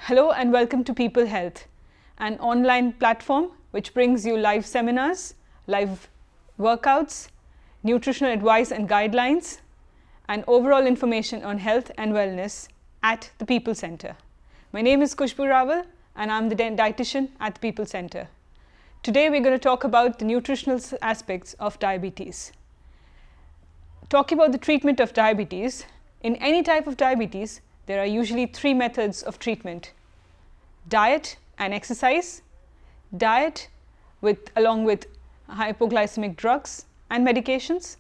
Hello and welcome to People Health, an online platform which brings you live seminars, live workouts, nutritional advice and guidelines, and overall information on health and wellness at the People Center. My name is Kushbu Rawal and I'm the dietitian at the People Center. Today we're going to talk about the nutritional aspects of diabetes. Talking about the treatment of diabetes, in any type of diabetes, there are usually three methods of treatment: diet and exercise, diet along with hypoglycemic drugs and medications,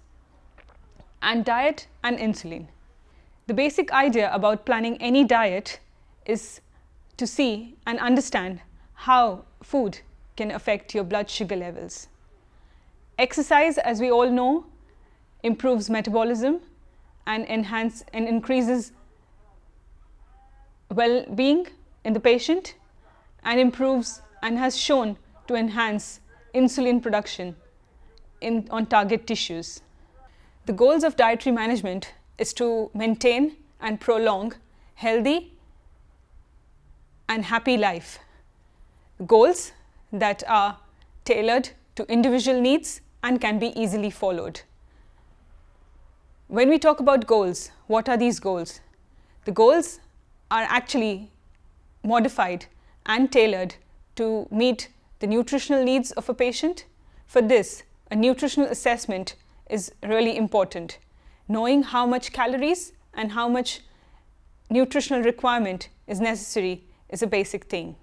and diet and insulin. The basic idea about planning any diet is to see and understand how food can affect your blood sugar levels. Exercise, as we all know, improves metabolism and increases well-being in the patient, and improves and has shown to enhance insulin production on target tissues. The goals of dietary management is to maintain and prolong healthy and happy life. Goals that are tailored to individual needs and can be easily followed. When we talk about goals, what are these goals? The goals are actually modified and tailored to meet the nutritional needs of a patient. For this, a nutritional assessment is really important. Knowing how much calories and how much nutritional requirement is necessary is a basic thing.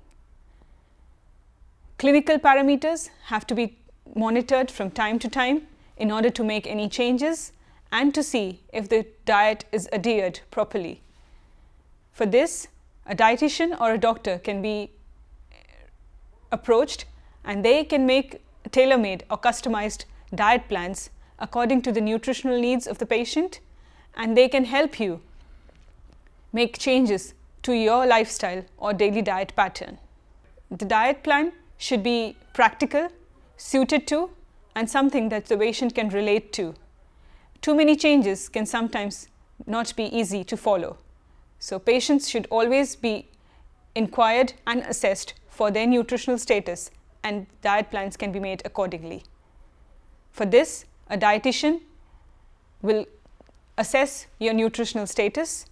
Clinical parameters have to be monitored from time to time in order to make any changes and to see if the diet is adhered properly. For this, a dietitian or a doctor can be approached and they can make tailor-made or customized diet plans according to the nutritional needs of the patient, and they can help you make changes to your lifestyle or daily diet pattern. The diet plan should be practical, suited to, and something that the patient can relate to. Too many changes can sometimes not be easy to follow. So patients should always be inquired and assessed for their nutritional status, and diet plans can be made accordingly. For this, a dietitian will assess your nutritional status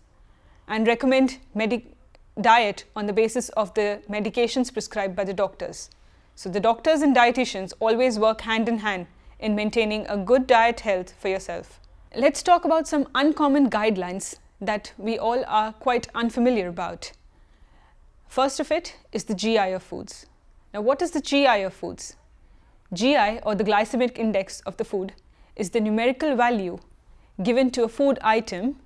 and recommend diet on the basis of the medications prescribed by the doctors. So the doctors and dietitians always work hand in hand in maintaining a good diet health for yourself. Let's talk about some uncommon guidelines that we all are quite unfamiliar about. First of it is the GI of foods. Now, what is the GI of foods? GI, or the glycemic index of the food, is the numerical value given to a food item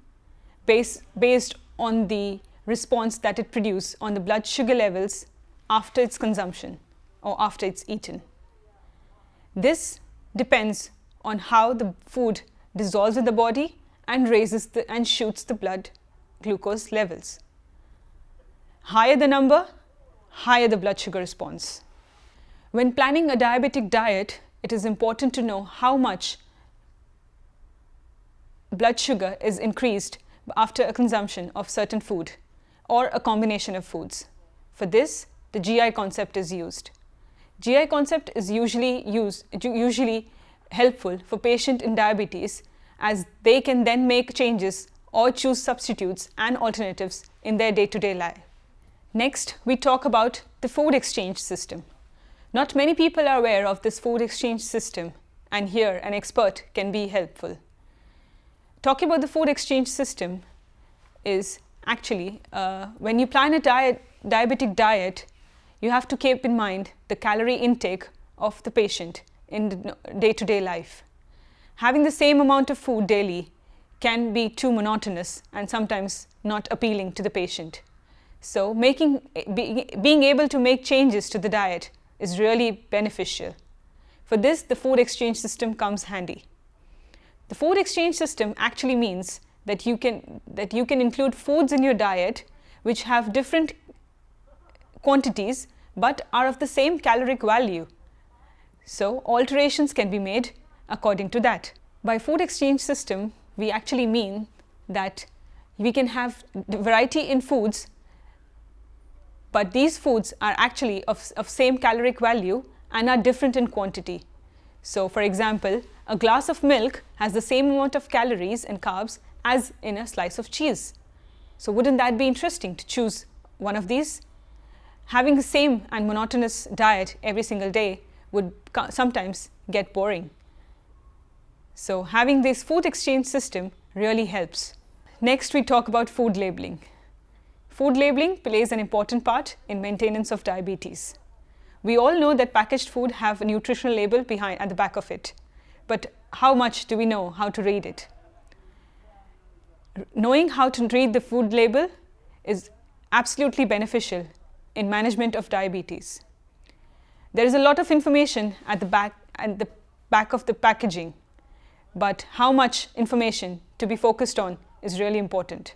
based on the response that it produces on the blood sugar levels after its consumption or after it's eaten. This depends on how the food dissolves in the body and and shoots the blood glucose levels. Higher the number, higher the blood sugar response. When planning a diabetic diet, it is important to know how much blood sugar is increased after a consumption of certain food or a combination of foods. For this, the GI concept is used. GI concept is usually helpful for patients in diabetes, as they can then make changes or choose substitutes and alternatives in their day-to-day life. Next, we talk about the food exchange system. Not many people are aware of this food exchange system, and here an expert can be helpful. Talking about the food exchange system is actually when you plan a diabetic diet, you have to keep in mind the calorie intake of the patient in the day-to-day life. Having the same amount of food daily can be too monotonous and sometimes not appealing to the patient. So being able to make changes to the diet is really beneficial. For this, the food exchange system comes handy. The food exchange system actually means that you can include foods in your diet which have different quantities but are of the same caloric value. So alterations can be made according to that. By food exchange system, we actually mean that we can have variety in foods but these foods are actually of same caloric value and are different in quantity. So, for example, a glass of milk has the same amount of calories and carbs as in a slice of cheese. So, wouldn't that be interesting to choose one of these? Having the same and monotonous diet every single day would sometimes get boring. So, having this food exchange system really helps. Next, we talk about food labeling. Food labeling plays an important part in maintenance of diabetes. We all know that packaged food have a nutritional label at the back of it, but how much do we know how to read it? Knowing how to read the food label is absolutely beneficial in management of diabetes. There is a lot of information at the back of the packaging, but how much information to be focused on is really important.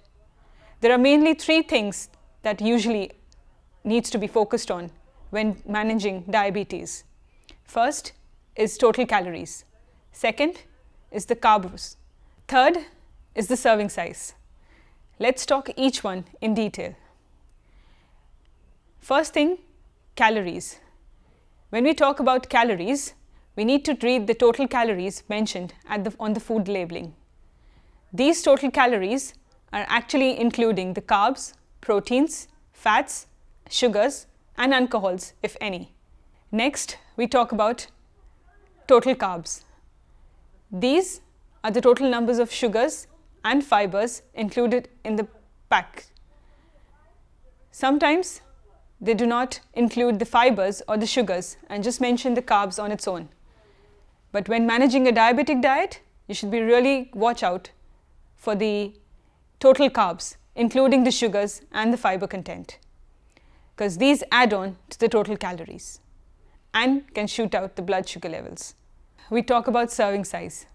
There are mainly three things that usually needs to be focused on when managing diabetes. First is total calories. Second is the carbs. Third is the serving size. Let's talk each one in detail. First thing, calories. When we talk about calories, we need to read the total calories mentioned on the food labeling. These total calories are actually including the carbs, proteins, fats, sugars, and alcohols, if any. Next, we talk about total carbs. These are the total numbers of sugars and fibers included in the pack. Sometimes they do not include the fibers or the sugars and just mention the carbs on its own. But when managing a diabetic diet, you should be really watch out for the total carbs, including the sugars and the fiber content, because these add on to the total calories and can shoot out the blood sugar levels. We talk about serving size.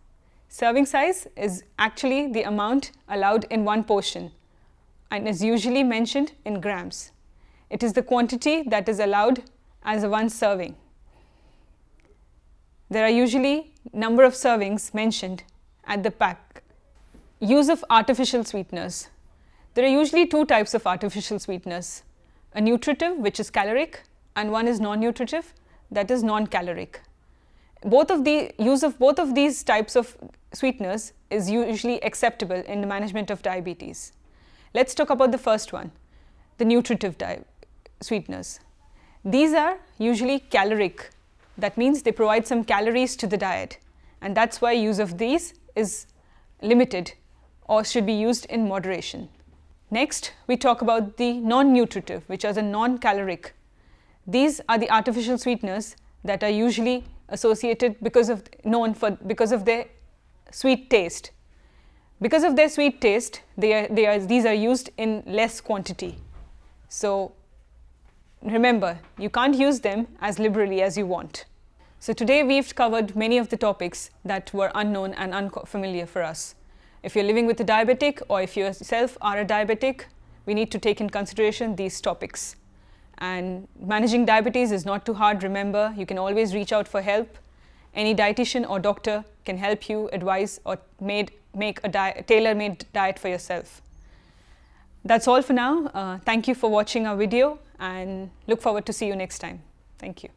Serving size is actually the amount allowed in one portion and is usually mentioned in grams. It is the quantity that is allowed as one serving. There are usually number of servings mentioned at the pack. Use of artificial sweeteners. There are usually two types of artificial sweeteners. A nutritive, which is caloric, and one is non-nutritive, that is non-caloric. Use of both of these types of sweeteners is usually acceptable in the management of diabetes. Let's talk about the first one, the nutritive sweeteners. These are usually caloric. That means they provide some calories to the diet, and that's why use of these is limited or should be used in moderation. Next, we talk about the non-nutritive, which are the non-caloric. These are the artificial sweeteners that are usually associated because of their sweet taste. Because of their sweet taste, these are used in less quantity. So remember, you can't use them as liberally as you want. So today we've covered many of the topics that were unknown and unfamiliar for us. If you're living with a diabetic or if you yourself are a diabetic, we need to take in consideration these topics. And managing diabetes is not too hard. Remember, you can always reach out for help. Any dietitian or doctor can help you advise or make a tailor-made diet for yourself. That's all for now. Thank you for watching our video and look forward to see you next time. Thank you.